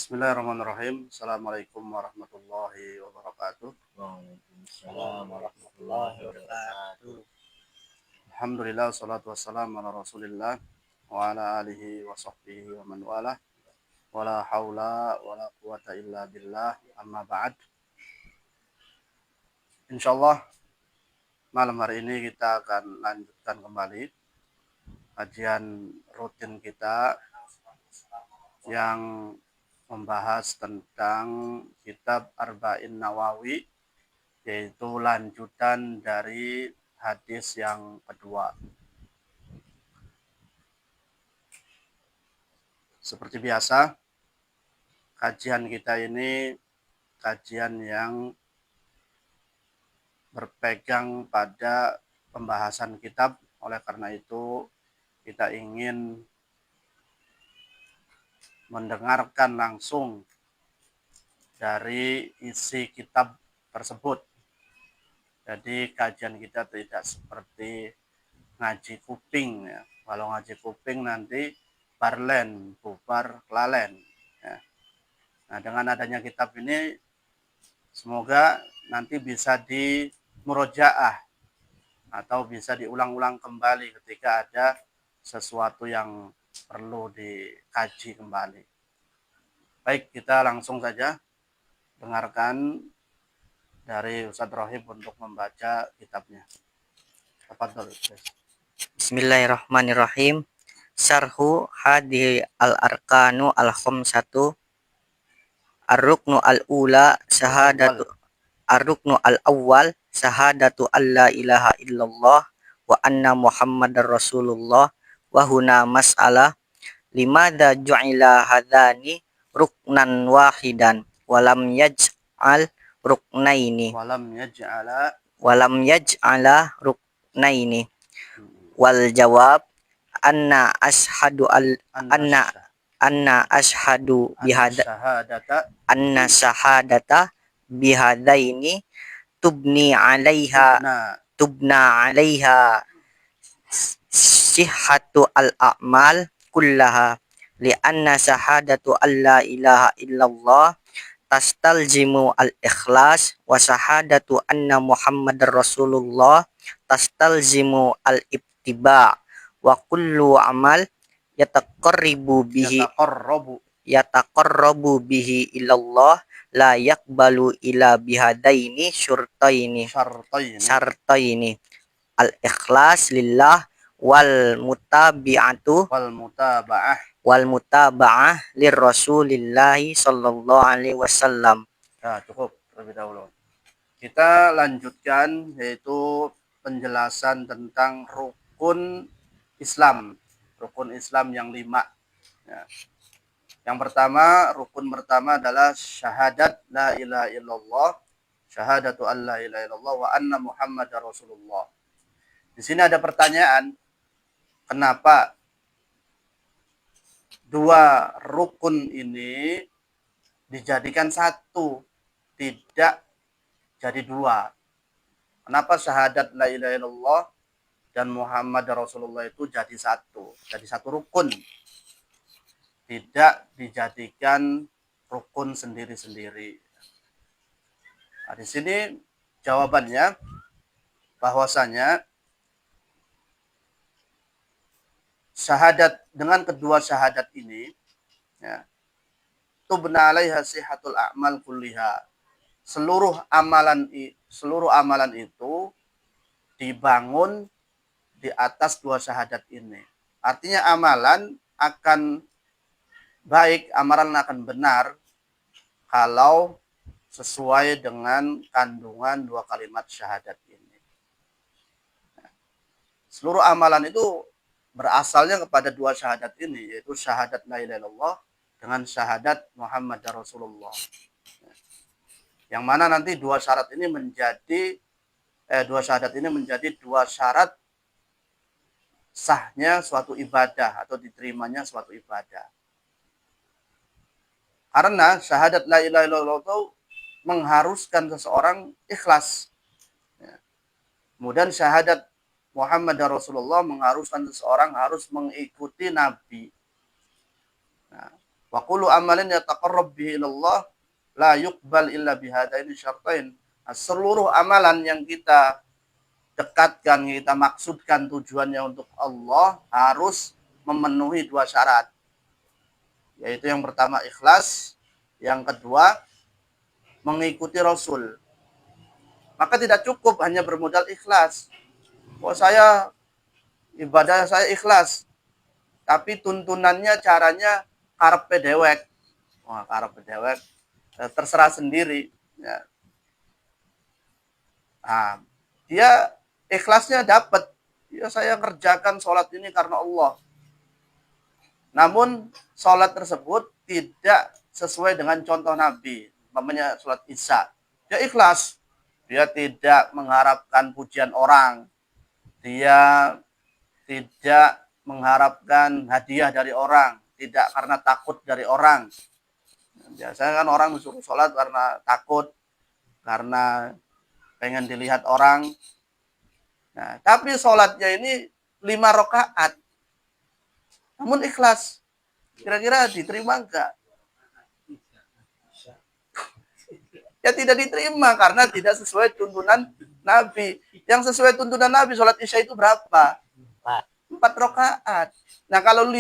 Bismillahirrahmanirrahim. Assalamualaikum warahmatullahi wabarakatuh. Waalaikumsalam warahmatullahi wabarakatuh. Alhamdulillah, salatu wassalamu ala rasulillah wa ala alihi wa sahbihi wa man wala wa la hawla wa la quwata illa billah, amma ba'd. Insyaallah malam hari ini kita akan lanjutkan kembali kajian rutin kita yang membahas tentang kitab Arba'in Nawawi, yaitu lanjutan dari hadis yang kedua. Seperti biasa, kajian kita ini kajian yang berpegang pada pembahasan kitab. Oleh karena itu, kita ingin mendengarkan langsung dari isi kitab tersebut. Jadi kajian kita tidak seperti ngaji kuping ya. Kalau ngaji kuping nanti barlen, bubar kelalen ya. Nah, dengan adanya kitab ini semoga nanti bisa di murojaah atau bisa diulang-ulang kembali ketika ada sesuatu yang perlu dikaji kembali. Baik, kita langsung saja dengarkan dari Ustadz Rohib untuk membaca kitabnya. Tafadhol. Bismillahirrahmanirrahim. Syarhu hadi al-arkanu al-khamsatu ar-ruknu al-ula syahadatu ar-ruknu al-awwal syahadatu alla ilaha illallah wa anna muhammadar rasulullah wa huna mas'alah limadza ju'ila hadani ruknan wahidan walam yaj'al ruknaini walam yaj'ala ruknaini wal jawab anna ashhadu anna syahadata bihadaini tubna alaiha sihhatu al a'mal kullaha li anna syahadatu alla ilaha illallah tastalzimu al ikhlas wa syahadatu anna muhammadar rasulullah tastalzimu al ittiba wa kullu amal yataqarrabu bihi ilallah la yaqbalu ila bihadaini syartaini al ikhlas lillah wal mutaba'ah lir rasulillahi sallallahu alaihi wasallam. Nah, cukup terlebih dahulu. Kita lanjutkan, yaitu penjelasan tentang rukun Islam. Rukun Islam yang 5. Ya. Yang pertama, rukun pertama adalah syahadat la ilaha illallah, syahadatu an la ilaha illallah wa anna muhammadar rasulullah. Di sini ada pertanyaan, kenapa dua rukun ini dijadikan satu, tidak jadi dua? Kenapa syahadat la ilaha illallah dan Muhammad Rasulullah itu jadi satu rukun, tidak dijadikan rukun sendiri-sendiri? Nah, di sini jawabannya bahwasanya syahadat, dengan kedua syahadat ini ya, tubna alaiha sihatul a'mal kulliha, seluruh amalan itu dibangun di atas dua syahadat ini. Artinya amalan akan baik, amalan akan benar kalau sesuai dengan kandungan dua kalimat syahadat ini. Seluruh amalan itu berasalnya kepada dua syahadat ini, yaitu syahadat la ilaha illallah dengan syahadat Muhammad Rasulullah. Yang mana nanti dua syahadat ini menjadi dua syarat sahnya suatu ibadah atau diterimanya suatu ibadah. Karena syahadat la ilaha illallah itu mengharuskan seseorang ikhlas. Kemudian syahadat Muhammad Rasulullah mengharuskan seseorang harus mengikuti Nabi. Nah, Wa kullu amalin yataqarrab bihi ilallah la yuqbal illa bihadaini syartain. Nah, seluruh amalan yang kita dekatkan, kita maksudkan tujuannya untuk Allah harus memenuhi dua syarat. Yaitu yang pertama ikhlas, yang kedua mengikuti Rasul. Maka tidak cukup hanya bermodal ikhlas. Oh saya ibadah saya ikhlas, tapi tuntunannya caranya karepe dewek. Wah, karepe dewek terserah sendiri. Ya. Nah, dia ikhlasnya dapat. Ya saya kerjakan sholat ini karena Allah. Namun sholat tersebut tidak sesuai dengan contoh Nabi. Namanya sholat Isya. Dia ikhlas. Dia tidak mengharapkan pujian orang. Dia tidak mengharapkan hadiah dari orang. Tidak karena takut dari orang. Biasanya kan orang disuruh sholat karena takut. Karena pengen dilihat orang. Nah, tapi sholatnya ini 5 rakaat. Namun ikhlas. Kira-kira diterima enggak? Ya tidak diterima karena tidak sesuai tuntunan Nabi. Yang sesuai tuntunan Nabi sholat Isya itu berapa? 4 rakaat. Nah kalau 5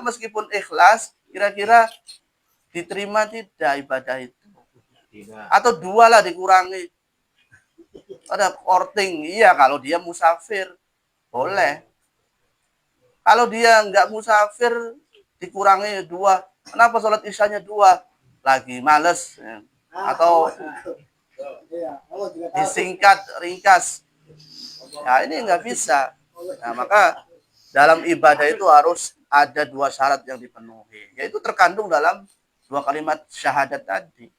meskipun ikhlas, kira-kira diterima tidak ibadah itu? Atau 2 lah dikurangi. Ada korting, iya kalau dia musafir boleh. Kalau dia nggak musafir dikurangi 2. Kenapa sholat Isyanya 2? Lagi males. Atau disingkat, ringkas. Nah ini nggak bisa. Nah maka dalam ibadah itu harus ada 2 syarat yang dipenuhi. Yaitu terkandung dalam 2 kalimat syahadat tadi.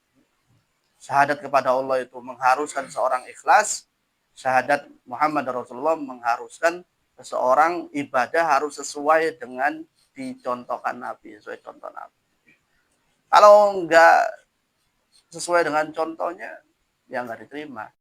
Syahadat kepada Allah itu mengharuskan seorang ikhlas. Syahadat Muhammad Rasulullah mengharuskan seseorang ibadah harus sesuai dengan dicontohkan Nabi, sesuai contoh Nabi. Kalau enggak sesuai dengan contohnya, ya enggak diterima.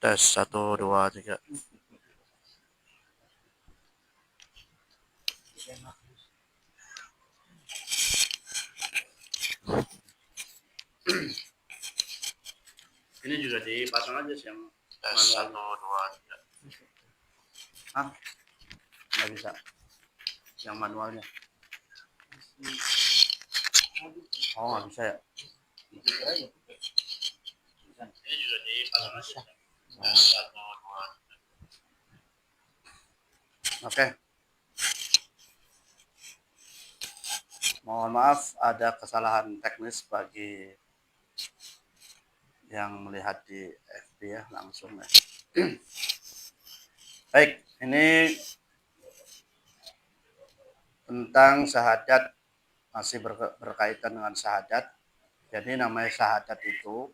Tes 1 2 3. Ini juga dipasang aja sih yang tes 1 2 3. Ah, nggak bisa. Yang manualnya. Oh, nggak bisa ya. Ini juga dipasang aja. Tes 1 2. Oke. Mohon maaf ada kesalahan teknis bagi yang melihat di FB ya langsung ya. Baik, ini tentang syahadat, masih berkaitan dengan syahadat. Jadi namanya syahadat itu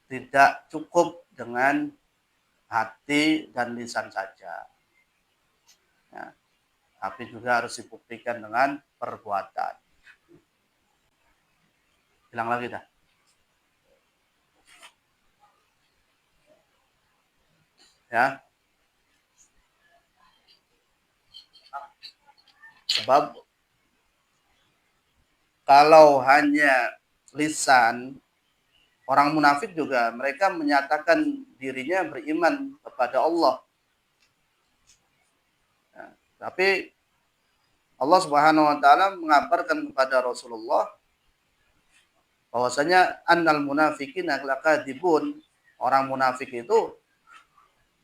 tidak cukup dengan hati dan lisan saja. Ya, tapi juga harus dibuktikan dengan perbuatan. Bilang lagi dah. Ya. Sebab kalau hanya lisan, orang munafik juga mereka menyatakan dirinya beriman kepada Allah. Ya, tapi Allah Subhanahu wa taala mengabarkan kepada Rasulullah bahwasanya annal munafiqina lakadzibun. Orang munafik itu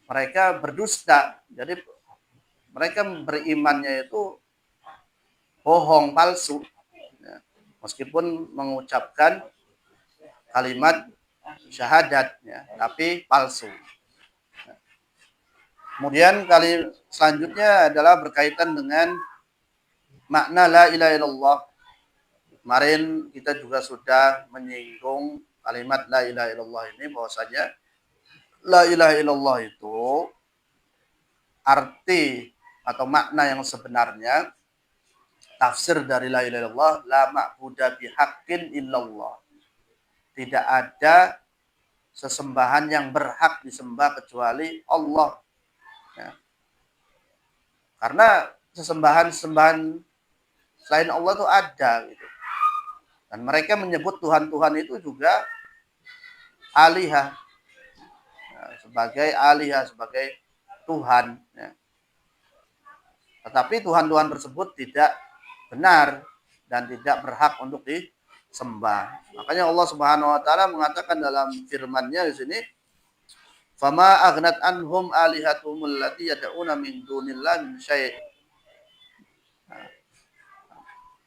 mereka berdusta. Jadi mereka berimannya itu bohong, palsu. Ya, meskipun mengucapkan kalimat syahadat ya, tapi palsu. Kemudian kali selanjutnya adalah berkaitan dengan makna la ilaha illallah. Kemarin kita juga sudah menyinggung kalimat la ilaha illallah ini, bahwasanya la ilaha illallah itu arti atau makna yang sebenarnya, tafsir dari la ilaha illallah, la ma'budu bihaqqin illallah. Tidak ada sesembahan yang berhak disembah kecuali Allah. Ya. Karena sesembahan-sesembahan selain Allah itu ada gitu. Dan mereka menyebut Tuhan-Tuhan itu juga alihah. Ya, sebagai alihah, sebagai Tuhan. Ya. Tetapi Tuhan-Tuhan tersebut tidak benar dan tidak berhak untuk disembah. Makanya Allah Subhanahu wa taala mengatakan dalam firman-Nya di sini, "Fama aghnat anhum alihatuhum allati yad'una min dunillahi min syai'."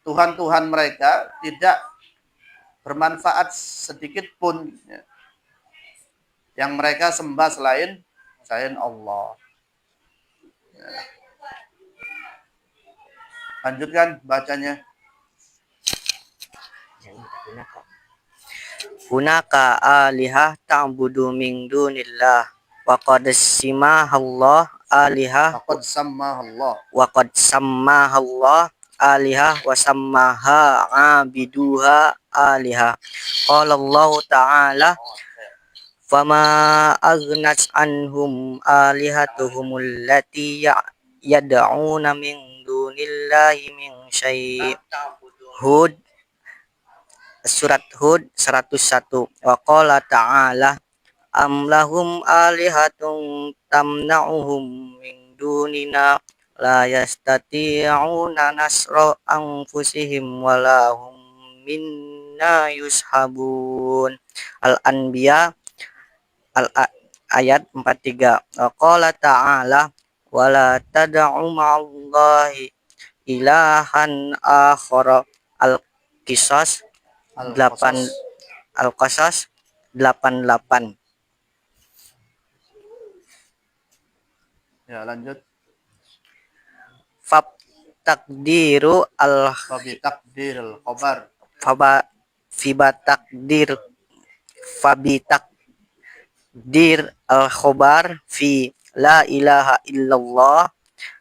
Tuhan-Tuhan mereka tidak bermanfaat sedikit pun ya, yang mereka sembah selain Allah. Ya. Lanjutkan bacanya. Hunaka alihah ta'budu min dunillah wa qad simahallah alihah Faqad samma Allah. wa qad sammahallah alihah wa sammaha abiduha alihah. Qala Allah ta'ala fama aghnat anhum alihatuhum allati yad'una min dunillahi min syai'. Hud, surat Hud 101. Wa qala ta'ala am lahum alihatun tamna'uhum min dunina la yastati'una nasra anfusihim wala hum minna yushabun. Al-Anbiya ayat 43. Wa qala ta'ala wala tad'u ma'allahi ilahan akhara. Al-Qisas 8 Al-Qasas 88. Ya, lanjut. Fab takdiru al Fabi takdiril khabar. faba fiba takdir fabi takdir al khobar fi la ilaha illallah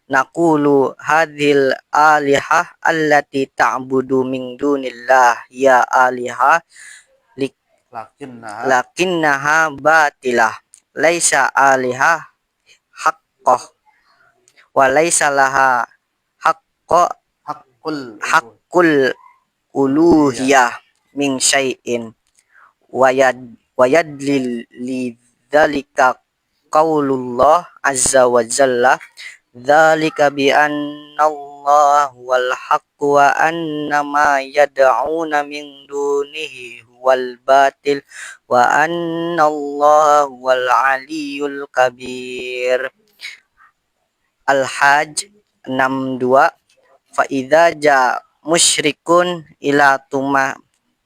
naqulu hadhil alihah allati ta'budu min dunillah ya alihah lakinnaha lakinnaha batilah laisa alihah haqqah wa laisa laha haqqo haqqul haqqul uluhiyah min syai'in wayadlil lidzalika qaulullah azza wa jalla dzalika bi annallaha wal haqqu wa annama yad'una min dunihi wal batil wa annallaha wal aliyyul kabir. Al-Hajj 62 fa idza ja musyrikun ila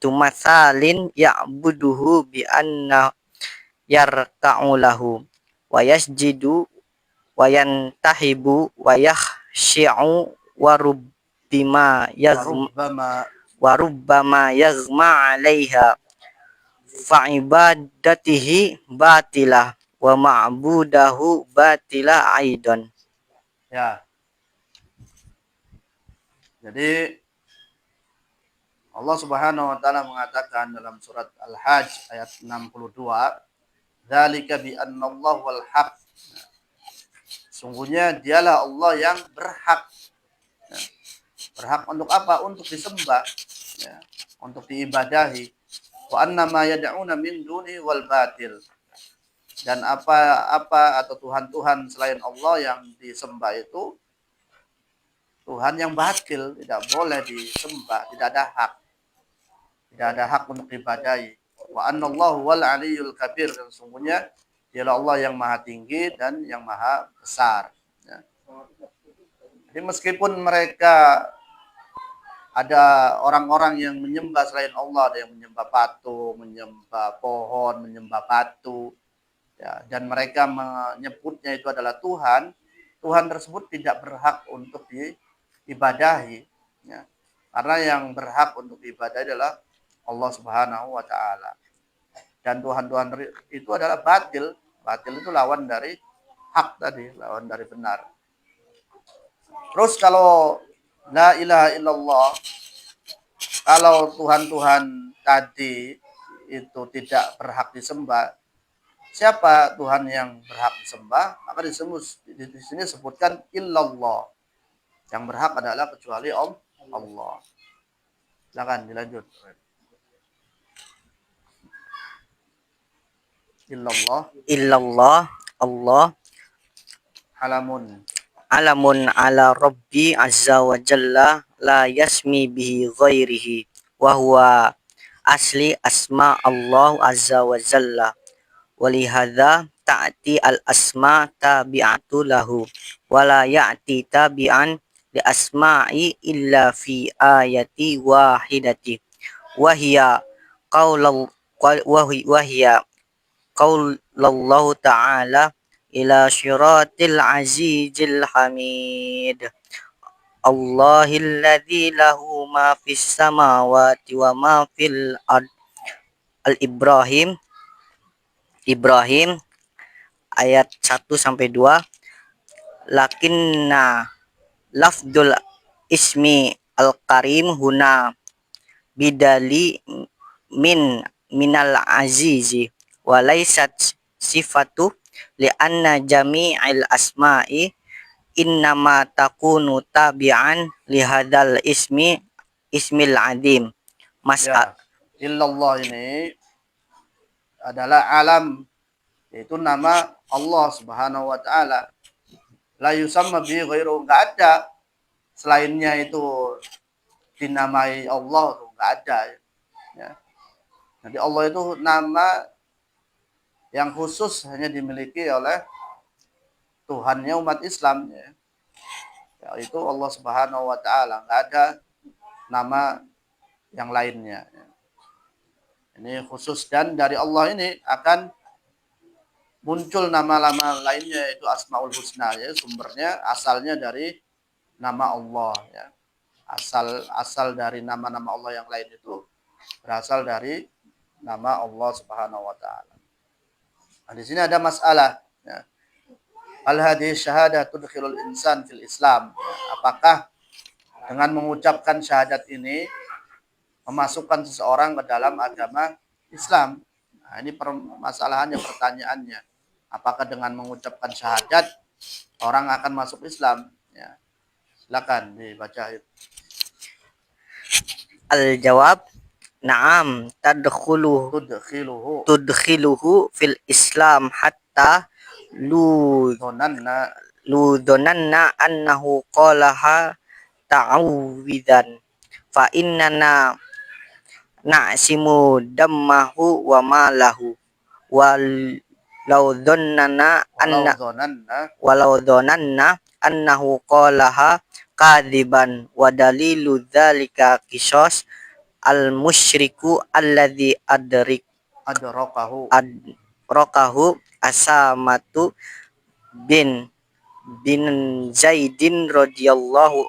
tumathalin ya'buduhu bi anna yarka'u lahu wa yasjidu wa yantahibu wa yakhshi'u warubbama wa rubbama yaghma 'alaiha fa ibadatihi batilah wa ma'budahu batilah aidan. ya. Jadi Allah Subhanahu wa taala mengatakan dalam surat Al-Hajj ayat 62, dzalika bi annallahu wal haq. Sungguhnya dialah Allah yang berhak. Ya. Berhak untuk apa? Untuk disembah, ya. Untuk diibadahi. Wa annama yad'una min duni wal batil. Dan apa-apa atau Tuhan-Tuhan selain Allah yang disembah itu Tuhan yang batil, tidak boleh disembah, tidak ada hak. Tidak ada hak untuk diibadahi. Wa annallahu wal aliyyul kabir. Dan sungguhnya dialah Allah yang maha tinggi dan yang maha besar. Ya. Jadi meskipun mereka ada orang-orang yang menyembah selain Allah, ada yang menyembah patung, menyembah pohon, menyembah batu, ya, dan mereka menyebutnya itu adalah Tuhan, Tuhan tersebut tidak berhak untuk diibadahi. Ya. Karena yang berhak untuk diibadahi adalah Allah Subhanahu wa taala. Dan Tuhan-Tuhan itu adalah batil. Batil itu lawan dari hak tadi, lawan dari benar. Terus kalau la ilaha illallah, kalau Tuhan-Tuhan tadi itu tidak berhak disembah, siapa Tuhan yang berhak disembah? Maka di sini sebutkan illallah. Yang berhak adalah kecuali Allah. Silakan dilanjut. Illallah Allah Alamun. alamun ala rabbi azza wa jalla la yasmi bihi ghairihi wa huwa asli asma Allah azza wa jalla walihadza ta'ti al asma tabi'atu lahu wa la ya'ti tabi'an li asma'i illa fi ayati wahidati wa hiya qaulul wa hiya qaulallahu ta'ala ila syiratil azizil hamid Allahilladzi lahu ma fis samawati wa ma fil ard. Al-Ibrahim ayat 1 sampai 2. Lakinna lafdul ismi al-karim huna bidali minal azizi wa laysat sifatu li'anna jami'il asma'i innama takunu tabi'an lihadal ismil adim. Ya, illallah ini adalah alam, yaitu nama Allah Subhanahu wa taala. La yusamma bi ghairu, enggak ada selainnya itu dinamai Allah, enggak ada. Ya. Jadi Allah itu nama yang khusus hanya dimiliki oleh Tuhannya umat Islam, ya. Yaitu Allah Subhanahu wa taala, enggak ada nama yang lainnya. Ini khusus, dan dari Allah ini akan muncul nama-nama lainnya, yaitu Asmaul Husna, ya. Sumbernya asalnya dari nama Allah, ya. Asal dari nama-nama Allah yang lain itu berasal dari nama Allah Subhanahu wa taala. Nah, di sini ada masalah, ya. Hal hadhihi syahadah tudkhilul insan fil Islam. Apakah dengan mengucapkan syahadat ini memasukkan seseorang ke dalam agama Islam? Nah, ini permasalahannya, pertanyaannya. Apakah dengan mengucapkan syahadat orang akan masuk Islam? Ya, silakan dibaca. Al-jawab, na'am, Tudkhiluhu tudkhiluhu fil Islam hatta lu dhonanna ludonanna annahu qalaha ta'awwidan fa innana na'simu dammahu wa malahu wal law dhannana anna walau dhonanna annahu qalaha kadiban wa dalilu dzalika qisas al musyriku alladzi adrakahu adrakahu asamatu bin bin Zaidin radhiyallahu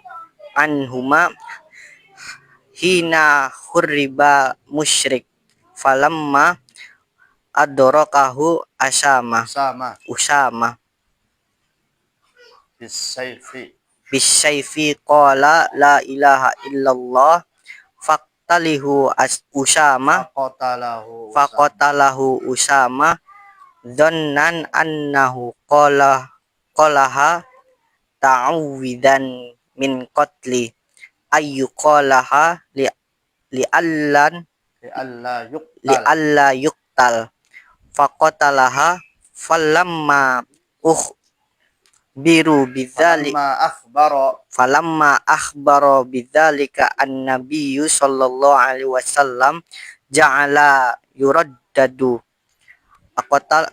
anhuma hina hurriba musyrik falamma adrakahu sama usama bisayfi bisayfi qala la ilaha illallah usama faqatalahu usama dhannan annahu qalaha ta'awwidan min qatli ayyuqalaha li alla yuqtal faqatalaha falamma biru bidzalik falamma akhbara bidzalika an-nabiyyu sallallahu alaihi wasallam ja'ala yuraddadu aqatal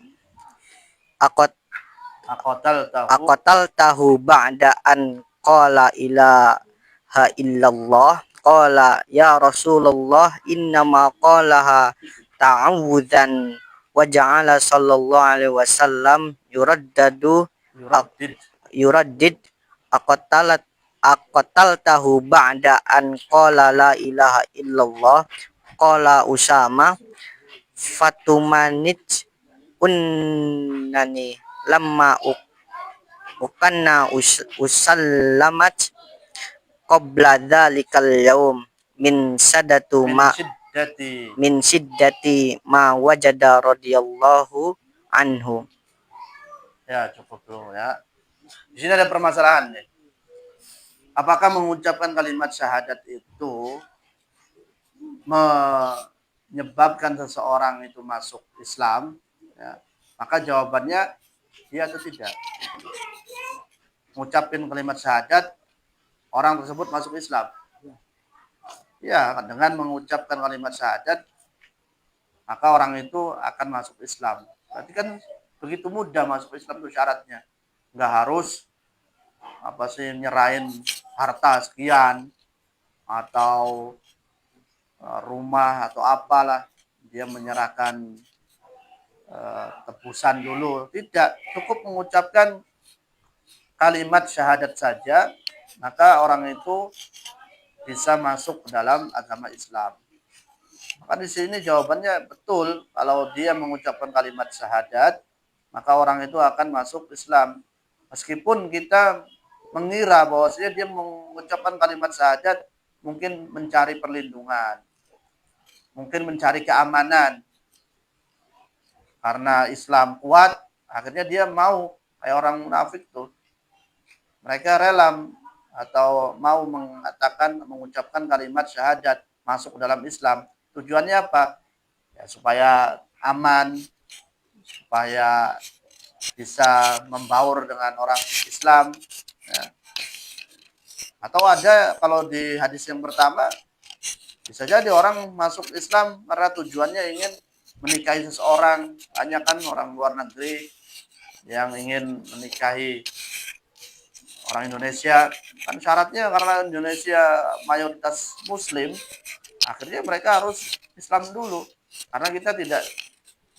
tahu ba'da an qala ilaha illallah qala ya Rasulullah innama qalaha ta'awudzan wa ja'ala sallallahu alaihi wasallam yuraddid aqatal tahu ba'da an qala la ilaha illallah qala usama fatumanit unnani lamma ukanna usallamat qabla dhalikal yaum min siddati ma wajada radhiyallahu anhu. Ya, cukup dulu ya. Di sini ada permasalahan nih. Apakah mengucapkan kalimat syahadat itu menyebabkan seseorang itu masuk Islam? Ya. Maka jawabannya iya atau tidak. Mengucapkan kalimat syahadat, orang tersebut masuk Islam. Ya, dengan mengucapkan kalimat syahadat, maka orang itu akan masuk Islam. Berarti kan begitu mudah masuk Islam itu syaratnya. Nggak harus nyerahin harta sekian atau rumah atau apalah, dia menyerahkan tebusan dulu. Tidak, cukup mengucapkan kalimat syahadat saja, maka orang itu bisa masuk ke dalam agama Islam. Maka di sini jawabannya betul, kalau dia mengucapkan kalimat syahadat, maka orang itu akan masuk Islam. Meskipun kita mengira bahwasanya dia mengucapkan kalimat syahadat mungkin mencari perlindungan, mungkin mencari keamanan. Karena Islam kuat, akhirnya dia mau, kayak orang munafik tuh. Mereka rela atau mau mengucapkan kalimat syahadat, masuk ke dalam Islam. Tujuannya apa? Ya, supaya aman, supaya bisa membaur dengan orang Islam. Ya. Atau ada kalau di hadis yang pertama, bisa jadi orang masuk Islam karena tujuannya ingin menikahi seseorang. Hanya kan orang luar negeri yang ingin menikahi orang Indonesia, kan syaratnya karena Indonesia mayoritas Muslim, akhirnya mereka harus Islam dulu. Karena kita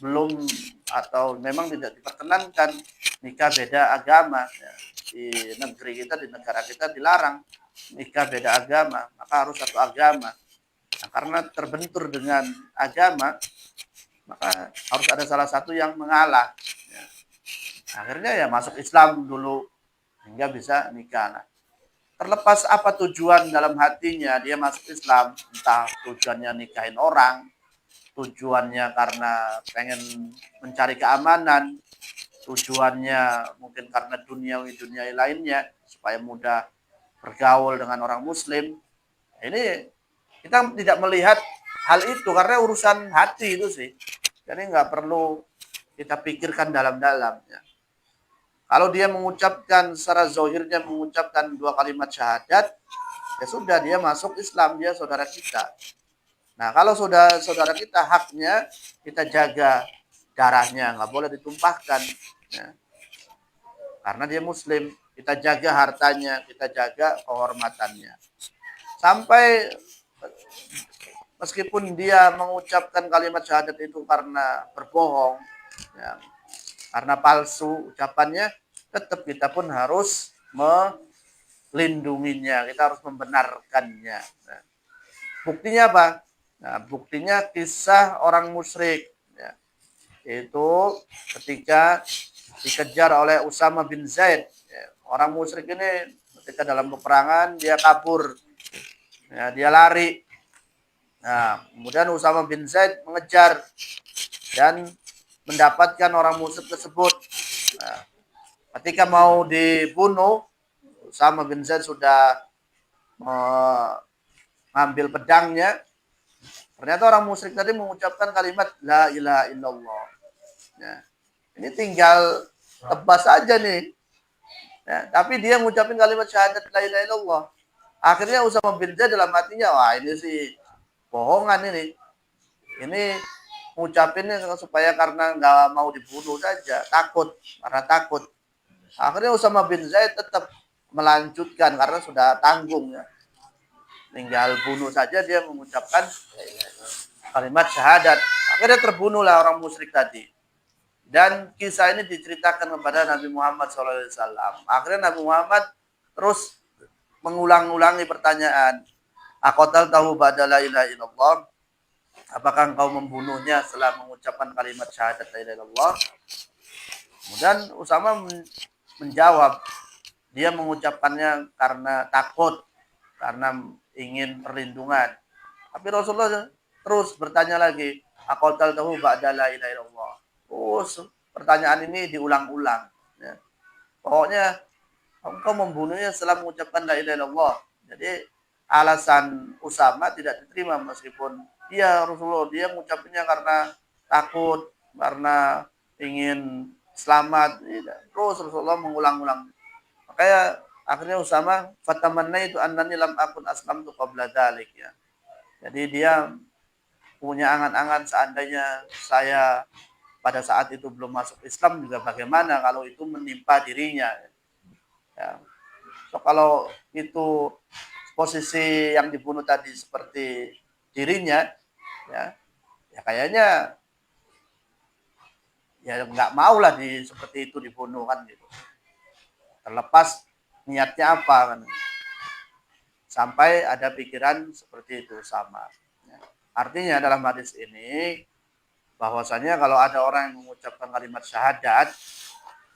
belum atau memang tidak diperkenankan nikah beda agama. Ya. Di negeri kita, di negara kita dilarang nikah beda agama, maka harus satu agama. Nah, karena terbentur dengan agama, maka harus ada salah satu yang mengalah. Ya. Akhirnya ya masuk Islam dulu hingga bisa nikah. Nah, terlepas apa tujuan dalam hatinya dia masuk Islam, entah tujuannya nikahin orang, tujuannya karena pengen mencari keamanan, tujuannya mungkin karena duniawi lainnya supaya mudah bergaul dengan orang muslim. Ini kita tidak melihat hal itu karena urusan hati itu sih. Jadi nggak perlu kita pikirkan dalam-dalam. Ya. Kalau dia mengucapkan secara zohirnya mengucapkan dua kalimat syahadat, ya sudah dia masuk Islam, dia saudara kita. Nah kalau sudah saudara kita haknya kita jaga darahnya, nggak boleh ditumpahkan. Ya. Karena dia muslim, kita jaga hartanya, kita jaga kehormatannya. Sampai meskipun dia mengucapkan kalimat syahadat itu karena berbohong, ya, karena palsu ucapannya, tetap kita pun harus melindunginya, kita harus membenarkannya. Nah, buktinya apa? Nah, buktinya kisah orang musyrik, ya, yaitu ketika dikejar oleh Usama bin Zaid. Ya, orang musyrik ini ketika dalam peperangan dia kabur, ya, dia lari. Nah, kemudian Usama bin Zaid mengejar dan mendapatkan orang musyrik tersebut. Nah, ketika mau dibunuh, Usama bin Zaid sudah mengambil pedangnya. Ternyata orang musyrik tadi mengucapkan kalimat La ilaha illallah. Ya, ini tinggal tebas saja nih. Ya, tapi dia mengucapkan kalimat syahadat La ilaha illallah. Akhirnya Usama bin Zaid dalam hatinya, wah ini sih bohongan ini. Ini ngucapinnya supaya karena nggak mau dibunuh saja, takut, karena takut. Akhirnya Usama bin Zaid tetap melanjutkan karena sudah tanggung ya. Tinggal bunuh saja dia mengucapkan kalimat syahadat. Akhirnya terbunuhlah orang musyrik tadi. Dan kisah ini diceritakan kepada Nabi Muhammad SAW. Akhirnya Nabi Muhammad terus mengulang-ulangi pertanyaan. Aqatal tahu ba'da la ilaha illallah. Apakah engkau membunuhnya setelah mengucapkan kalimat syahadat la ilaha illallah? Kemudian Usama menjawab, dia mengucapkannya karena takut, karena ingin perlindungan. Tapi Rasulullah terus bertanya lagi, aqatal tahu ba'da la ilaha illallah. Terus pertanyaan ini diulang-ulang. Ya. Pokoknya engkau membunuhnya setelah mengucapkan la ilaha illallah. Jadi alasan Usama tidak diterima meskipun dia Rasulullah dia mengucapkannya karena takut, karena ingin selamat. Terus Rasulullah mengulang-ulang. Makanya akhirnya Usama fatamanna itu annani lam akun aslamtu qabla dzalik ya. Jadi dia punya angan-angan seandainya saya pada saat itu belum masuk Islam juga bagaimana kalau itu menimpa dirinya. Ya. So, kalau itu posisi yang dibunuh tadi seperti dirinya, ya, ya kayaknya ya nggak mau lah seperti itu dibunuh kan gitu. Terlepas niatnya apa kan. Sampai ada pikiran seperti itu sama. Ya. Artinya dalam hadis ini bahwasanya kalau ada orang yang mengucapkan kalimat syahadat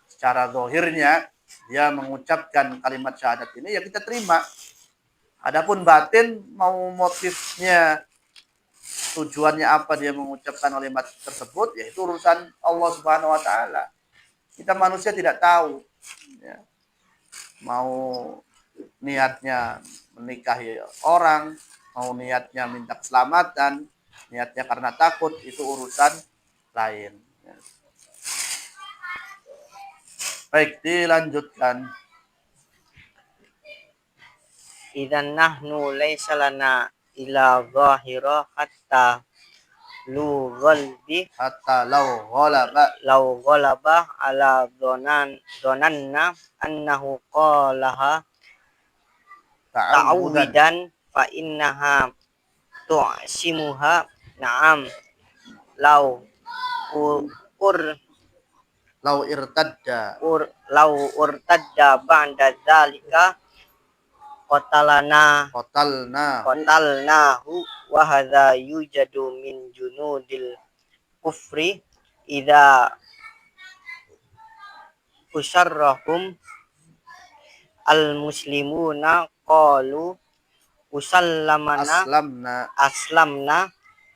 secara zahirnya dia mengucapkan kalimat syahadat ini ya kita terima. Adapun batin mau motifnya tujuannya apa dia mengucapkan kalimat tersebut ya itu urusan Allah Subhanahu wa taala. Kita manusia tidak tahu ya. Mau niatnya menikahi orang, mau niatnya minta keselamatan, niatnya karena takut itu urusan lain. Ya. Baik, dilanjutkan. Idzan nahnu laisa lana ila zahira hatta lu ghalbi Hatta law ghalaba ala dhonanna annahu qalaha ta'awudan ta'awwidan fa innaha tu'simuha na'am law ur lau irtadda ur law urtadda ba'da dzalika qatalana qatalna qatalnahu wa hadza yujadu min junudil kufri idza usarrahum al-muslimuna qalu usallamana aslamna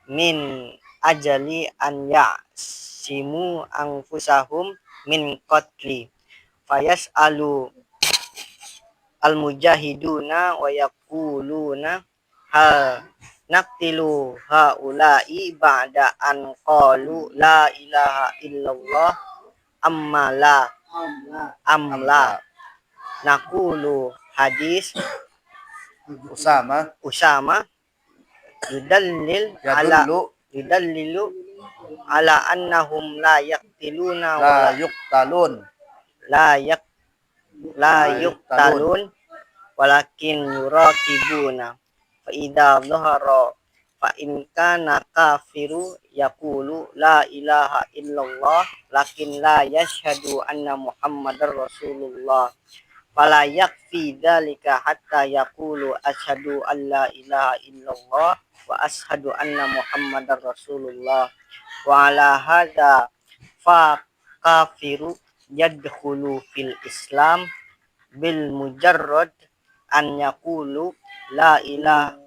min ajali an ya'simu anfusahum min qatli fayas'alu al-mujahiduna wa yaquluna hal naqtilu haula'i ba'da an qalu la ilaha illallah amla naqulu hadis Usama yudallilu ala annahum la yaqtiluna wa la yuqtalun walakin yuraqibuna fa idza dhahara fa in kana kafiru yaqulu la ilaha illallah lakin la yashhadu anna muhammadar rasulullah fala yakfi dzalika hatta yaqulu asyhadu an la ilaha illallah wa asyhadu anna muhammadar rasulullah wa ala hadza fa kafiru yadkhulu fil islam bil mujarrad an yaqulu la ilaha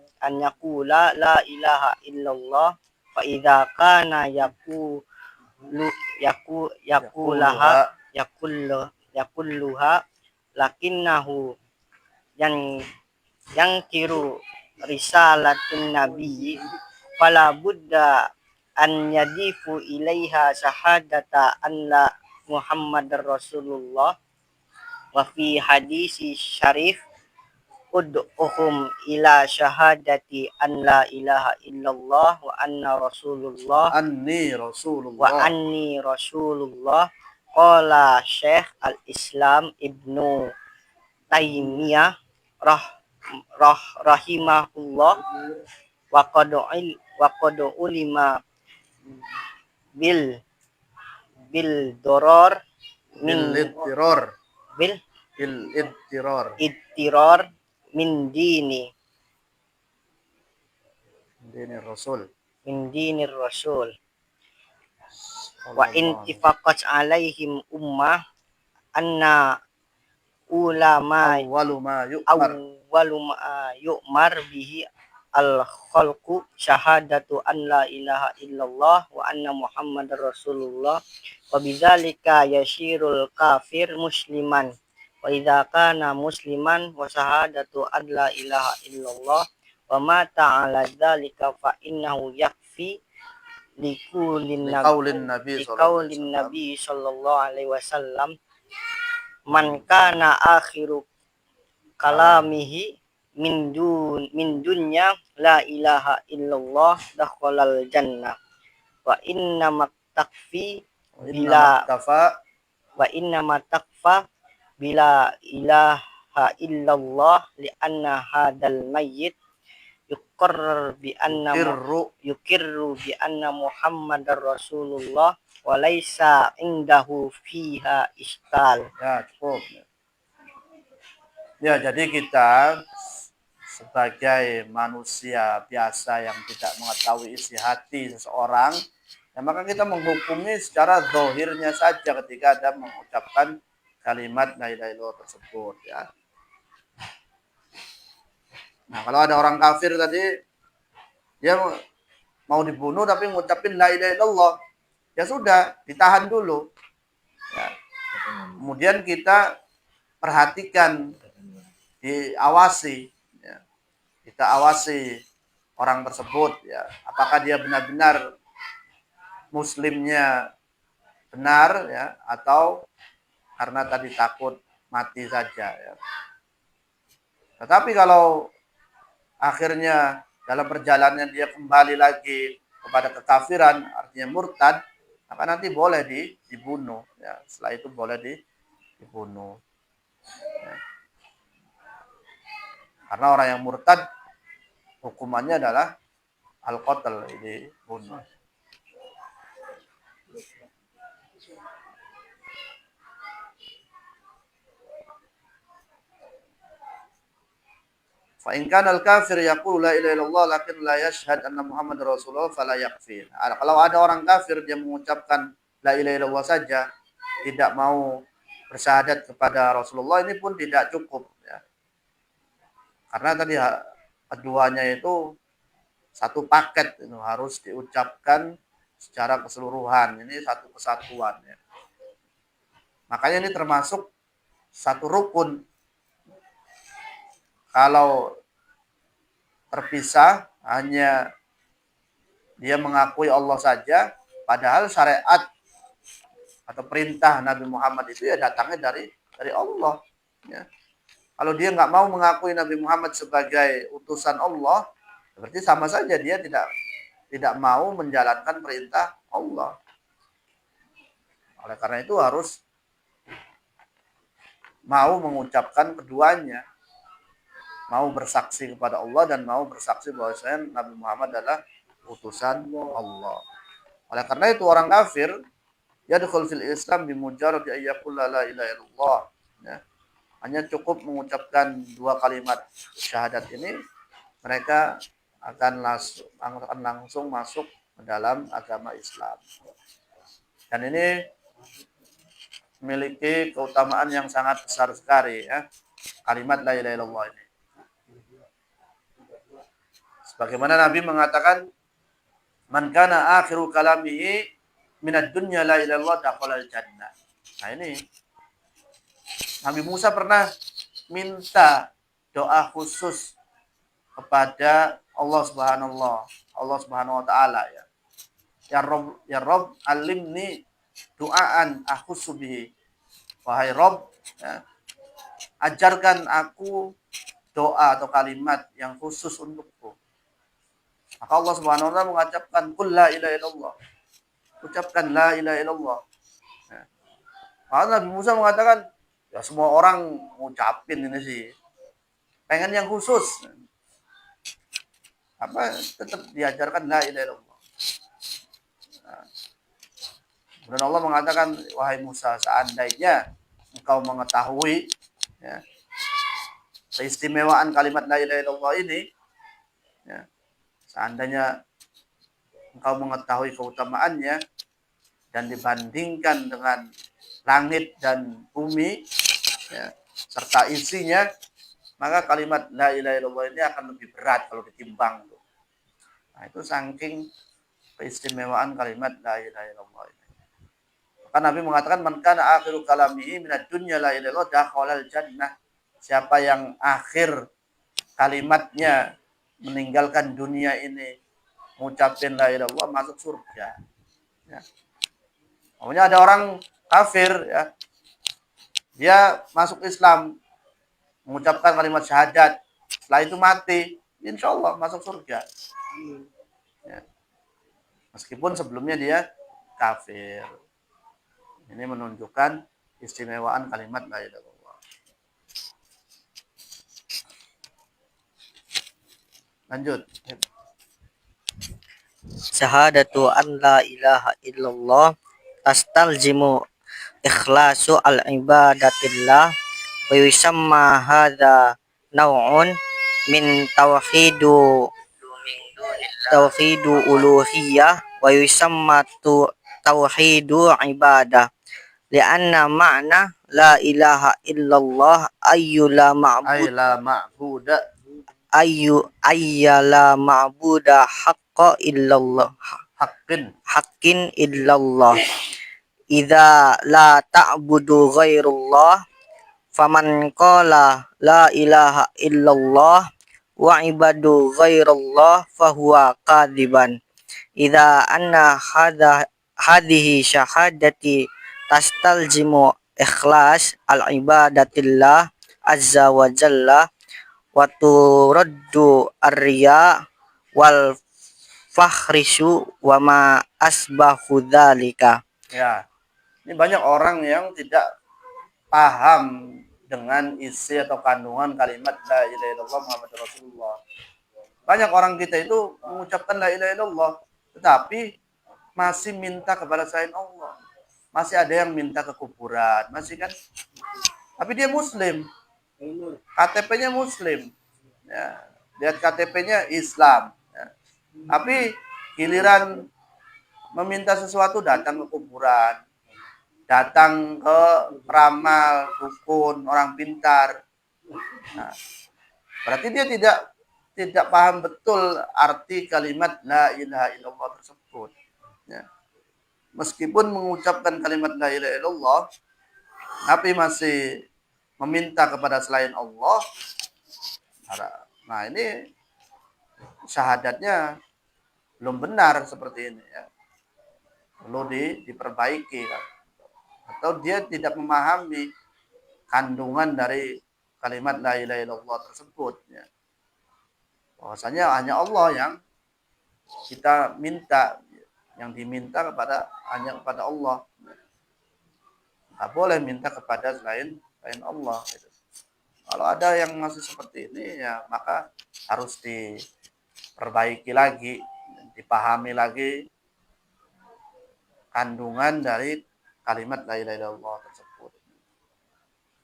illallah fa idza kana yaqulluha lakinnahu yang kiru risalatun nabiyyi fala budda an yadifu ilaiha syahadata anna muhammadar rasulullah wa fi hadisi syarif ud'uhum ila syahadati an la ilaha illallah wa anna rasulullah wa anni rasulullah qala Syekh al-Islam Ibnu Taimiyah rahimahullah wa qad ulima bil doror min idtiror min dinir rasul wa intifaqat alaihim ummah anna awwalu ma yu'mar bihi al khalqu syahadatu an la ilaha illallah wa anna muhammadar rasulullah wa bidzalika yashirul kafir musliman wa idza kana musliman wa syahadatu an la ilaha illallah wa ma ta'ala dzalika fa innahu yakfi liqaulin nabi sallallahu alaihi wasallam man kana akhiru kalamihi min dunya la ilaha illallah dakhalal jannah wa inna takfa bila ilaha illallah li anna hadal mayyit yukirru bi anna muhammadar rasulullah wa laisa indahu fiha iskal. Ya, cukup. Ya, jadi kita sebagai manusia biasa yang tidak mengetahui isi hati seseorang, ya maka kita menghukumi secara zahirnya saja ketika ada mengucapkan kalimat la ilaha illallah tersebut, ya. Nah, kalau ada orang kafir tadi, dia mau dibunuh tapi mengucapin la ilaha illallah, ya sudah, ditahan dulu. Ya. Kemudian kita perhatikan, diawasi, ya. Kita awasi orang tersebut, ya. Apakah dia benar-benar muslimnya benar, ya, atau karena tadi takut mati saja, ya. Tetapi kalau akhirnya dalam perjalanan dia kembali lagi kepada kekafiran, artinya murtad, maka nanti boleh dibunuh, ya. Setelah itu boleh dibunuh, ya. Karena orang yang murtad hukumannya adalah al-qatl, dibunuh. Fa in kana al-kafir yaqulu la ilaha illallah lakin la yashhad anna muhammadar rasulullah fala yakfir. Kalau ada orang kafir dia mengucapkan la ilaha illallah saja, tidak mau bersyahadat kepada Rasulullah ini pun tidak cukup ya. Karena tadi keduanya itu satu paket itu harus diucapkan secara keseluruhan. Ini satu kesatuan ya. Makanya ini termasuk satu rukun. Kalau terpisah hanya dia mengakui Allah saja, padahal syariat atau perintah Nabi Muhammad itu ya datangnya dari Allah. Ya. Kalau dia nggak mau mengakui Nabi Muhammad sebagai utusan Allah, berarti sama saja dia tidak mau menjalankan perintah Allah. Oleh karena itu harus mau mengucapkan keduanya, mau bersaksi kepada Allah dan mau bersaksi bahwasanya Nabi Muhammad adalah utusan Allah. Oleh karena itu orang kafir yadkhul fil Islam bimujarrad ayyaqul la ilaha illallah. Ya. Hanya cukup mengucapkan dua kalimat syahadat ini, mereka akan langsung masuk ke dalam agama Islam. Dan ini memiliki keutamaan yang sangat besar sekali ya. Kalimat la ilaha illallah ini. Sebagaimana Nabi mengatakan, man kana akhiru kalamihi minad dunya la ilaha illallah dakhala jannah. Nah ini Nabi Musa pernah minta doa khusus kepada Allah Subhanahu wa taala ya. Ya Rob alimni duaan akhussu bihi. Wahai Rob, ya, ajarkan aku doa atau kalimat yang khusus untukku. Maka Allah Subhanahu wa taala mengucapkan qul la ilaha illallah. Ucapkan la ilaha illallah. Ya. Maka Nabi Musa mengatakan, ya semua orang ngucapin ini sih. Pengen yang khusus. Apa tetap diajarkan la ilaha illallah. Nah, kemudian Allah mengatakan, wahai Musa, seandainya engkau mengetahui ya, keistimewaan kalimat la ilaha illallah ini, ya, seandainya engkau mengetahui keutamaannya dan dibandingkan dengan langit dan bumi ya, serta isinya, maka kalimat la ilaha illallah ini akan lebih berat kalau ditimbang. Nah, itu saking keistimewaan kalimat la ilaha illallah ini. Maka Nabi mengatakan, man kana akhiru kalamihi minad dunya la ilaha illallah dakhalal jannah. Siapa yang akhir kalimatnya meninggalkan dunia ini mengucapkan la ilaha illallah masuk surga. Ya. Pokoknya ada orang kafir ya, dia masuk Islam mengucapkan kalimat syahadat, setelah itu mati, insya Allah masuk surga. Ya. Meskipun sebelumnya dia kafir. Ini menunjukkan istimewaan kalimat la ilaha illallah. Lanjut. Syahadatu an la ilaha illallah tastalzimu ikhlasu al-ibadatillah wa yusamma hadha naw'un min tauhidu uluhiyah wa yusamma tauhidu ibadah li'anna ma'na la ilaha illallah ayyula ma'buda ayyala ma'buda haqqa illallah haqqin illallah idza la ta'budu ghairullah faman qala la ilaha illallah wa ibadu ghairullah fahuwa kadiban idza anna hadhihi syahadati tastalzimu ikhlas al ibadatillah azza wa jalla wa turaddu ar-riya wal fakhrisu wa ma asbahu dzalika. Ya, ini banyak orang yang tidak paham dengan isi atau kandungan kalimat la ilaha illallah Muhammad Rasulullah. Banyak orang kita itu mengucapkan la ilaha illallah, tetapi masih minta kepada selain Allah. Masih ada yang minta ke kuburan, masih kan? Tapi dia Muslim, KTP-nya Muslim, ya. Lihat KTP-nya Islam, ya. Tapi giliran meminta sesuatu datang ke kuburan, datang ke peramal, dukun, orang pintar. Nah, berarti dia tidak paham betul arti kalimat la ilaha illallah tersebut. Ya. Meskipun mengucapkan kalimat la ilaha illallah, tapi masih meminta kepada selain Allah. Nah, ini syahadatnya belum benar seperti ini ya. Perlu diperbaiki kan. Atau dia tidak memahami kandungan dari kalimat la ilaha illallah tersebut ya. Bahwasanya hanya Allah yang kita minta, yang diminta hanya kepada Allah. Nggak boleh minta kepada selain Allah gitu. Kalau ada yang masih seperti ini ya maka harus diperbaiki lagi, dipahami lagi kandungan dari kalimat la ilaha illallah tersebut.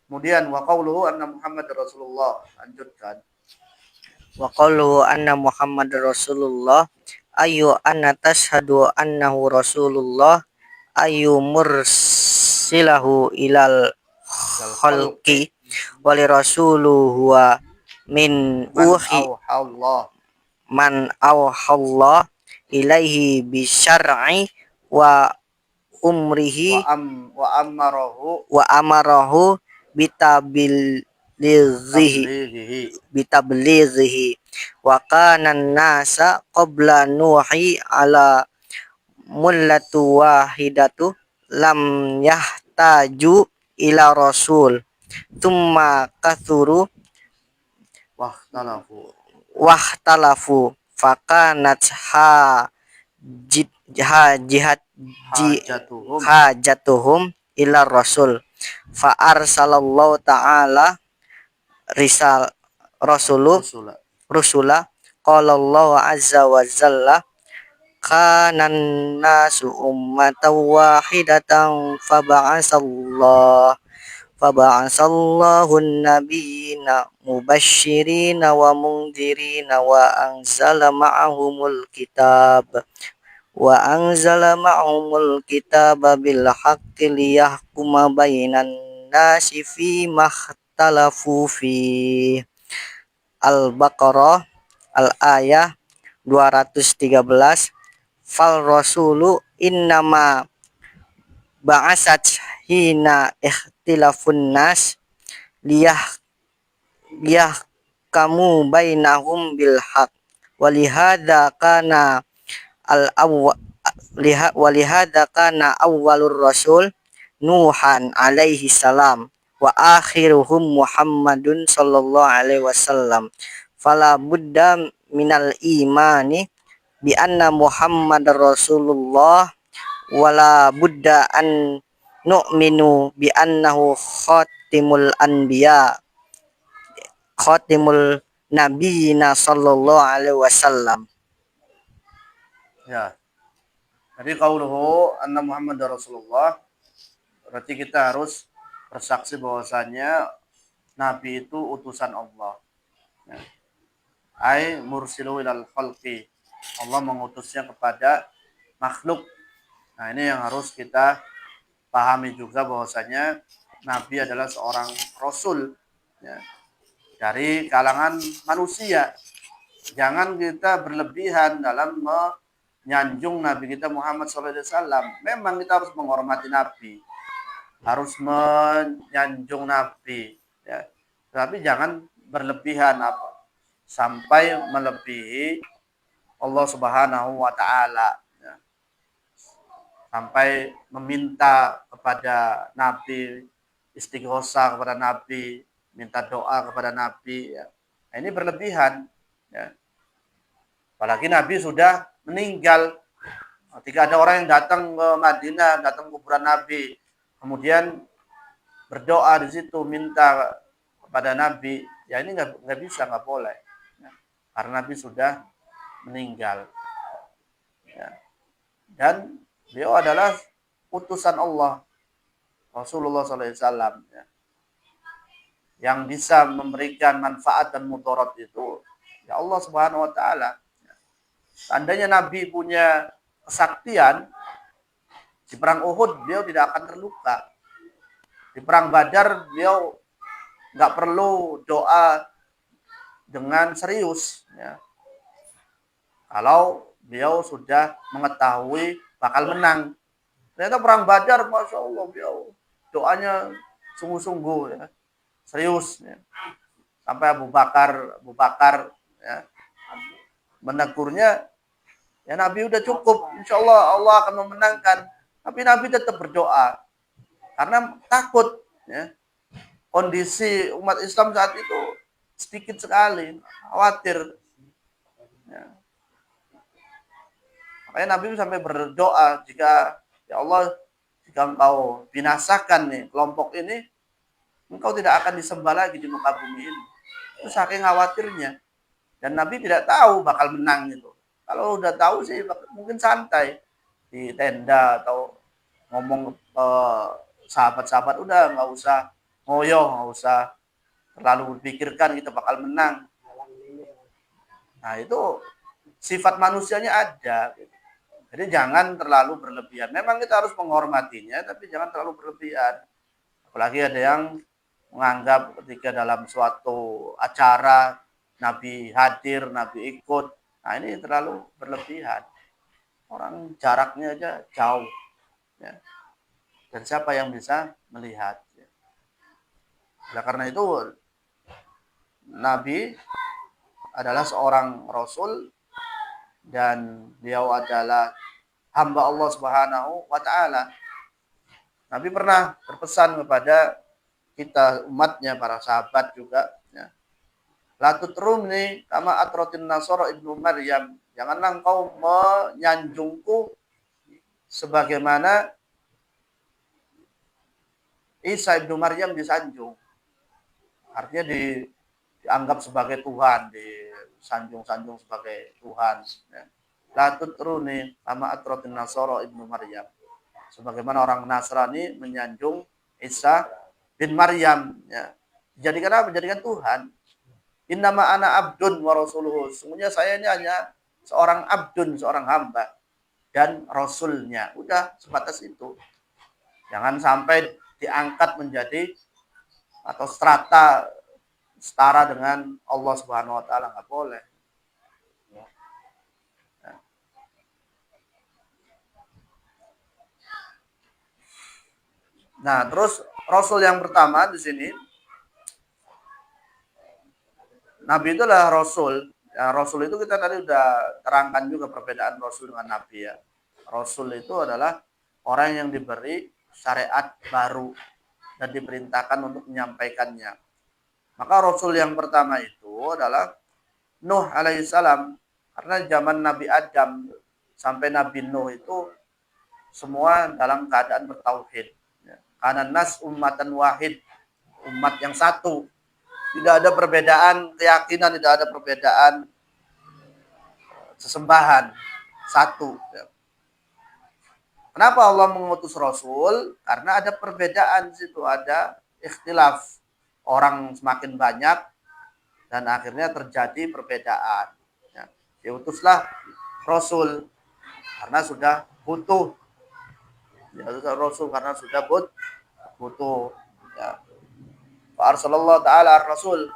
Kemudian wa qauluhu anna Muhammad Rasulullah, lanjutkan. Wa qalu anna Muhammadar Rasulullah ayu anna tashhadu annahu Rasulullah ayu mursilahu ilal khalqi wali rasulu huwa min Allah man awhallah ilaihi bisyar'i wa umrihi wa amarahu bitablighihi wa kana nasa qabla nuhi ala mullatu wahidatu lam yahtaju ila rasul thumma kathuru wahtalafu fakanat hajatuhum ila rasul fa arsalallahu ta'ala rusula qala Allah azza wa jalla kanan nasu ummatan wahidatan faba'asallahu nabiyina mubashirina wa mungdirina wa anzala ma'ahumul kitaba bil haqqi liyahkuma bainan nasi fi makhtalafu fi. Al-Baqarah al-ayah 213. Fal rasulu innama ba'asat hina ikhtilafun nas kamu bainahum bil haq walihada kana awwalur rasul Nuhan alaihi salam wa akhiruhum Muhammadun sallallahu alaihi wasallam fala budda minal imani bi anna Muhammadar Rasulullah wala budda an nu'minu bi annahu khatimul nabiyina sallallahu alaihi wasallam. Ya. Jadi qauluhu anna Muhammadar Rasulullah berarti kita harus bersaksi bahwasanya Nabi itu utusan Allah. Ya. Ai mursilu ilal khalqi. Allah mengutusnya kepada makhluk. Nah, ini yang harus kita pahami juga bahwasanya Nabi adalah seorang rasul ya, dari kalangan manusia. Jangan kita berlebihan dalam menyanjung Nabi kita Muhammad SAW. Memang kita harus menghormati Nabi, harus menyanjung Nabi, ya. Tapi jangan berlebihan sampai melebihi Allah Subhanahu wa Ta'ala, ya. Sampai meminta kepada Nabi, istighosah kepada Nabi, minta doa kepada Nabi, ya. Nah, ini berlebihan, ya. Apalagi Nabi sudah meninggal. Ketika ada orang yang datang ke Madinah, datang ke kuburan Nabi, kemudian berdoa di situ, minta kepada Nabi, ya ini nggak bisa, nggak boleh, ya. Karena Nabi sudah meninggal, ya. Dan beliau adalah utusan Allah, Rasulullah SAW, ya. Yang bisa memberikan manfaat dan mudarat itu ya Allah Subhanahu wa Ta'ala. Seandainya Nabi punya kesaktian, Di perang Uhud beliau tidak akan terluka. Di perang Badar beliau nggak perlu doa dengan serius, ya. Kalau beliau sudah mengetahui bakal menang. Ternyata perang Badar, masya Allah, beliau doanya sungguh-sungguh, ya, serius, ya. Sampai Abu Bakar ya, menegurnya, ya Nabi udah cukup, insya Allah Allah akan memenangkan. Tapi Nabi tetap berdoa karena takut, ya. Kondisi umat Islam saat itu sedikit sekali, khawatir. Ya. Makanya Nabi sampai berdoa, jika ya Allah, jika engkau binasakan nih kelompok ini, engkau tidak akan disembah lagi di muka bumi ini. Itu saking khawatirnya. Dan Nabi tidak tahu bakal menang itu. Kalau udah tahu sih mungkin santai di tenda atau ngomong ke sahabat-sahabat, udah nggak usah ngoyo, nggak usah terlalu berpikirkan kita bakal menang. Nah itu sifat manusianya ada. Jadi jangan terlalu berlebihan. Memang kita harus menghormatinya, tapi jangan terlalu berlebihan. Apalagi ada yang menganggap ketika dalam suatu acara Nabi hadir, Nabi ikut. Nah ini terlalu berlebihan. Orang jaraknya aja jauh. Ya. Dan siapa yang bisa melihat? Ya. Nah, karena itu Nabi adalah seorang Rasul dan beliau adalah hamba Allah Subhanahu wa Ta'ala. Nabi pernah berpesan kepada kita umatnya, para sahabat juga, ya. La tutrumni kama atrotin Nasara ibnu Maryam. Janganlah engkau menyanjungku sebagaimana Isa ibnu Maryam disanjung. Artinya dianggap sebagai Tuhan, disanjung-sanjung sebagai Tuhan. Ya. La tutruni kama atrotin Nasara ibnu Maryam. Sebagaimana orang Nasrani menyanjung Isa bin Maryam, ya. Dijadikan apa? Menjadikan Tuhan. Innama ana abdun wa rasuluhu. Sungguhnya saya ini hanya seorang abdun, seorang hamba dan rasulnya. Udah sebatas itu. Jangan sampai diangkat menjadi atau strata setara dengan Allah Subhanahu wa taala, nggak boleh. Nah, terus rasul yang pertama di sini, Nabi itu adalah Rasul. Ya, Rasul itu kita tadi udah terangkan juga perbedaan Rasul dengan Nabi, ya. Rasul itu adalah orang yang diberi syariat baru dan diperintahkan untuk menyampaikannya. Maka Rasul yang pertama itu adalah Nuh alaihissalam. Karena zaman Nabi Adam sampai Nabi Nuh itu semua dalam keadaan bertauhid. Karena nas ummatan wahid, umat yang satu. Tidak ada perbedaan keyakinan, tidak ada perbedaan sesembahan. Satu. Kenapa Allah mengutus Rasul? Karena ada perbedaan di situ, ada ikhtilaf. Orang semakin banyak dan akhirnya terjadi perbedaan. Ya. Diutuslah Rasul karena sudah butuh. Diutuslah Rasul karena sudah butuh. Ya. Arsalallahu ta'ala ar-Rasul.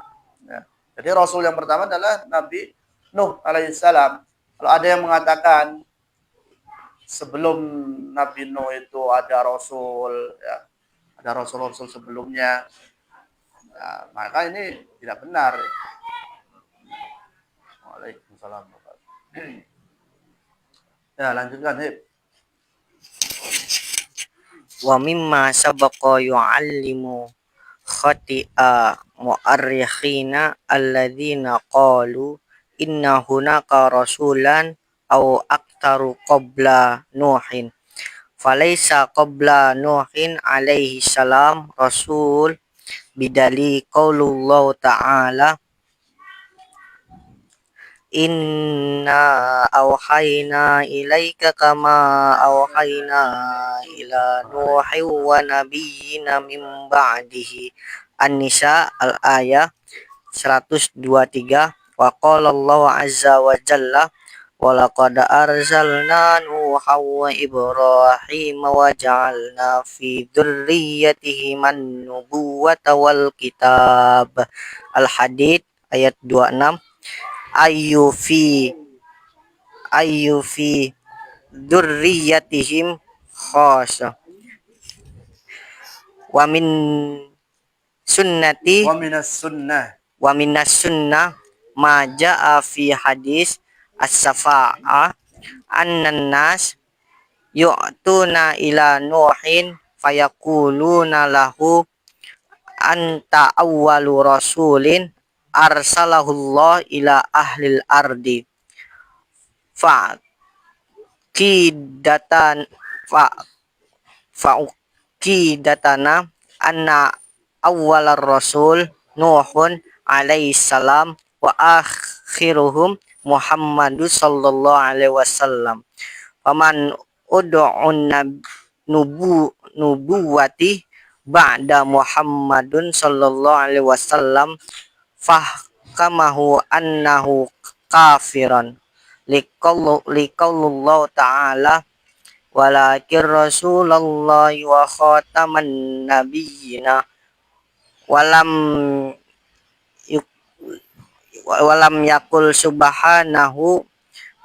Ya. Jadi Rasul yang pertama adalah Nabi Nuh alaihissalam. Kalau ada yang mengatakan sebelum Nabi Nuh itu ada Rasul, ya, ada Rasul-Rasul sebelumnya, ya, maka ini tidak benar. Waalaikumsalam. Ya, lanjutkan, Hib. Wa mimma sabaqa yu'allimu khati'a mu'arrikhina alladzina qalu inna hunaka rasulan aw aktaru qabla nuhin falaysa qabla nuhin alaihi salam rasul bidali qaulullah ta'ala inna awhayna ilaika kama awhayna ila nuhi wa nabiyyina min ba'dihi. An-Nisa al-ayah 123. Wa qala Allah azza wa jalla wa laqad arsalna نوحا وإبراهيم وجعلنا في ذريتهما النبوة والكتاب. Al-Hadid ayat 26. Ayu fi dzurriyyatihim khassa wa min sunnati Wa minas sunnah. wa minas sunnah ma jaa fi hadis as-safa'ah annan nas yu'tuna ila nuhin fayaquluna lahu anta awwalu rasulin arsalahullah ila ahlil ardi fa kidatan fauqidatana anna awwalar rasul Nuhun alaihi salam wa akhiruhum Muhammadus sallallahu alaihi wasallam. Faman ud'un nubuwati ba'da Muhammadun sallallahu alaihi wasallam fahkamahu annahu kafiran liqaulullah ta'ala walakin Rasulullah wa khataman nabiyyina walam yakul subhanahu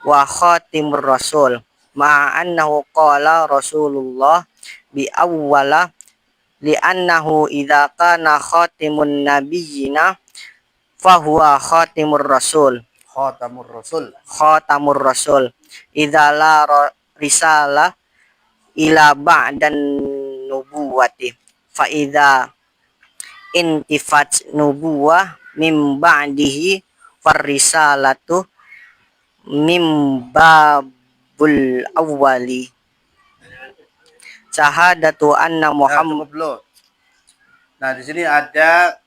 wa khatimur rasul ma'annahu qala Rasulullah bi awwala li'annahu idza kana khatimun nabiyyina fahuwa khatimur rasul khatamur rasul idza la risala ila ba'dan nubuwati fa idza intifat nubuwah mim ba'dihi farisalatu mim babul awwali syahadatu anna Muhammad. Nah, di sini ada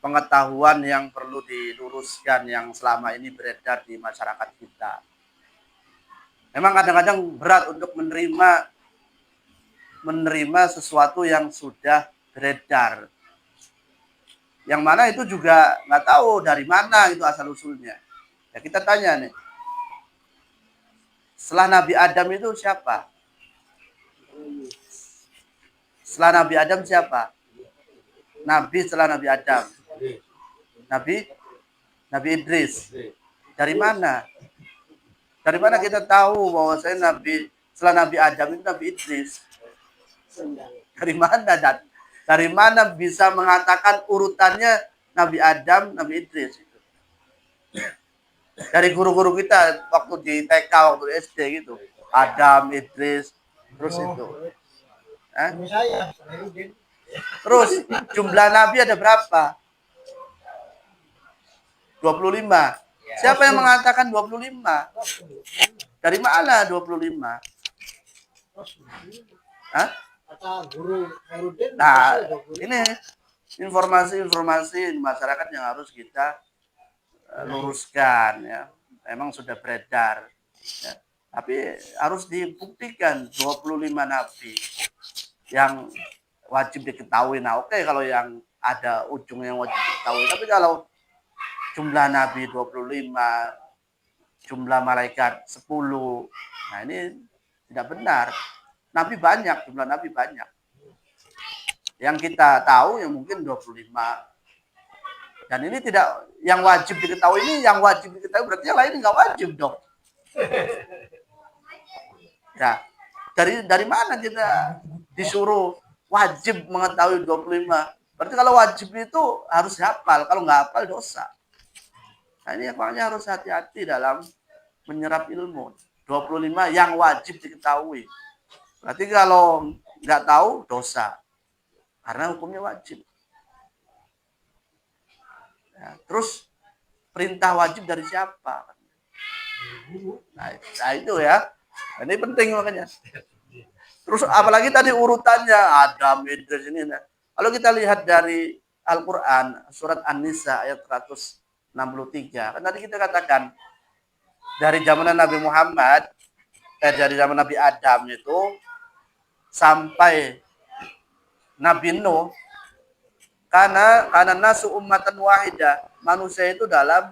pengetahuan yang perlu diluruskan yang selama ini beredar di masyarakat kita. Memang kadang-kadang berat untuk menerima sesuatu yang sudah beredar. Yang mana itu juga nggak tahu dari mana itu asal usulnya. Ya kita tanya nih. Setelah Nabi Adam itu siapa? Setelah Nabi Adam siapa? Nabi setelah Nabi Adam. Nabi Idris. Dari mana? Dari mana kita tahu bahwa Nabi setelah Nabi Adam itu Nabi Idris? Dari mana, Dan? Dari mana bisa mengatakan urutannya Nabi Adam, Nabi Idris? Dari guru-guru kita waktu di TK, waktu di SD gitu. Adam, Idris, terus itu. Terus jumlah Nabi ada berapa? 25. Siapa yang mengatakan 25? Dari mana 25? Hah? Nah, ini informasi-informasi masyarakat yang harus kita luruskan ya. Memang sudah beredar ya. Tapi harus dibuktikan 25 nabi yang wajib diketahui. Nah, oke kalau yang ada ujungnya yang wajib diketahui. Tapi kalau jumlah nabi 25, jumlah malaikat 10, nah ini tidak benar. Nabi banyak, jumlah nabi banyak. Yang kita tahu yang mungkin 25. Dan ini tidak, yang wajib diketahui ini yang wajib diketahui, berarti yang lain nggak wajib dong. Ya, dari mana kita disuruh wajib mengetahui 25? Berarti kalau wajib itu harus hafal, kalau nggak hafal dosa. Nah ini makanya harus hati-hati dalam menyerap ilmu. 25 yang wajib diketahui. Berarti kalau nggak tahu dosa. Karena hukumnya wajib. Ya, terus perintah wajib dari siapa? Nah itu ya. Ini penting makanya. Terus apalagi tadi urutannya Adam, Idris ini. Nah. Kalau kita lihat dari Al-Quran, surat An-Nisa ayat 163. Kan tadi kita katakan dari zaman Nabi Muhammad, dari zaman Nabi Adam itu sampai Nabi Nuh, karena nasu ummatan wahidah, manusia itu dalam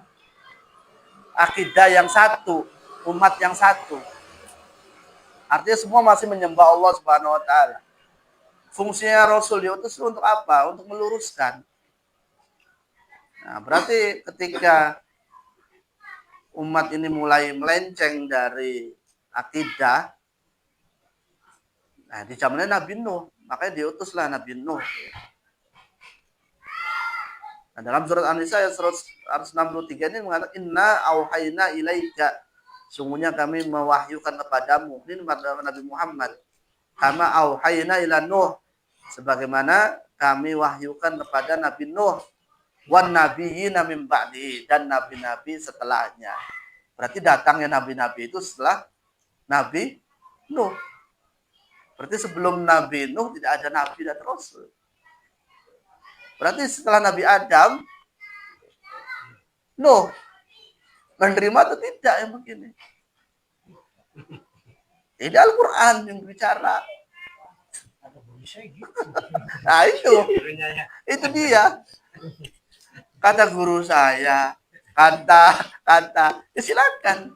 akidah yang satu, umat yang satu. Artinya semua masih menyembah Allah Subhanahu wa taala. Fungsinya Rasul diutus untuk apa? Untuk meluruskan. Nah, berarti ketika umat ini mulai melenceng dari akidah, nah di zamannya Nabi Nuh, makanya diutuslah Nabi Nuh. Nah, dalam surat An-Nisa ayat 163 ini mengatakan inna auhayna ilaika, sungguhnya kami mewahyukan kepadamu, ini Nabi Muhammad, kama auhayna ila Nuh, sebagaimana kami wahyukan kepada Nabi Nuh, wan nabiyina min ba'di, dan nabi-nabi setelahnya. Berarti datangnya nabi-nabi itu setelah Nabi Nuh. Berarti sebelum Nabi Nuh tidak ada nabi dan rasul. Berarti setelah Nabi Adam, Nuh menerima atau tidak yang begini? Ini Al-Quran yang bicara. Nah itu dia. Kata guru saya, kata, ya silakan.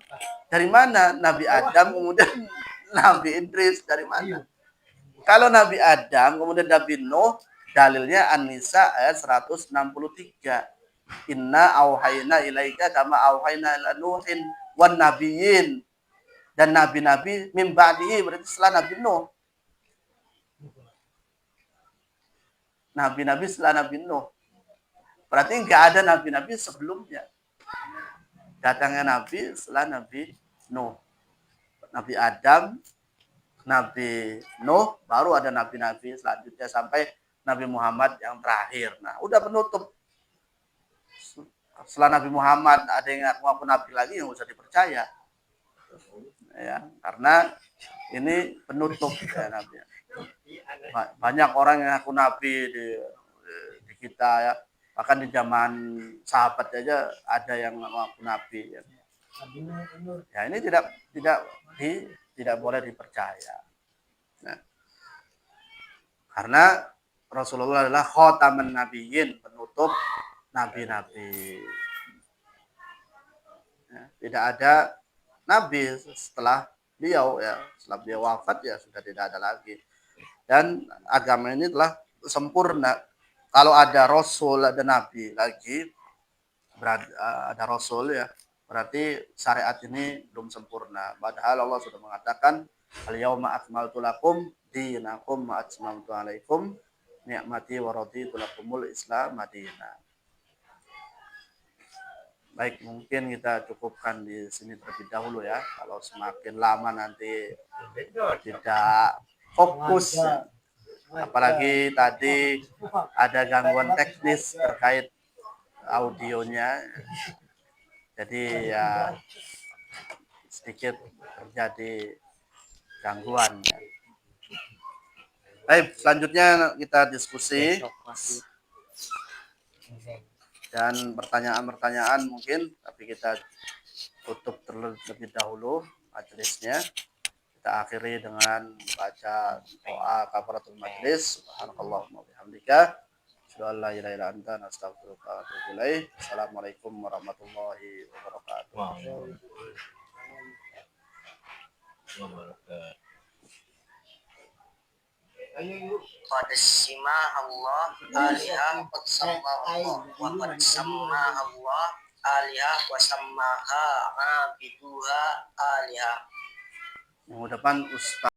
Dari mana Nabi Adam, kemudian Nabi Idris, dari mana? Kalau Nabi Adam, kemudian Nabi Nuh, dalilnya An-Nisa ayat 163. Inna auhayna ilaika kama auhayna ila Nuhin wan nabiyyin, dan nabi-nabi min ba'dihi, berarti setelah Nabi Nuh. Nabi-nabi setelah Nabi Nuh. Berarti nggak ada nabi-nabi sebelumnya. Datangnya Nabi setelah Nabi Nuh. Nabi Adam, Nabi Nuh, baru ada nabi-nabi selanjutnya sampai Nabi Muhammad yang terakhir. Nah, udah penutup. Setelah Nabi Muhammad ada yang ngaku nabi lagi, yang usah dipercaya. Ya, karena ini penutup ya, Nabi. Banyak orang yang ngaku nabi di kita ya. Bahkan di zaman sahabat aja ada yang ngaku nabi. Ya, ya ini tidak boleh dipercaya. Nah, karena Rasulullah adalah khataman nabiyyin, penutup nabi-nabi. Ya, tidak ada nabi setelah beliau ya, setelah beliau wafat ya sudah tidak ada lagi. Dan agama ini telah sempurna. Kalau ada rasul, ada nabi lagi, berarti ada rasul ya, berarti syariat ini belum sempurna. Padahal Allah sudah mengatakan al-yauma akmaltu lakum dinakum wa atmamtu alaikum ni'mati wa raditu lakumul Islam madina. Baik, mungkin kita cukupkan di sini terlebih dahulu ya. Kalau semakin lama nanti tidak fokus. Apalagi tadi ada gangguan teknis terkait audionya. Jadi ya sedikit terjadi gangguan. Baik, selanjutnya kita diskusi. Dan pertanyaan-pertanyaan mungkin, tapi kita tutup terlebih dahulu majelisnya. Kita akhiri dengan baca doa kafaratul majlis. Subhanakallahumma bihamdika, asyhadu an la ilaha illa anta, astaghfiruka wa atubu ilaik. Assalamualaikum warahmatullahi wabarakatuh. Qad sima Allah alihah qad sama Allah wa qad sama Allah alihah wa samaha abiduha alihah. Yang depan Ustaz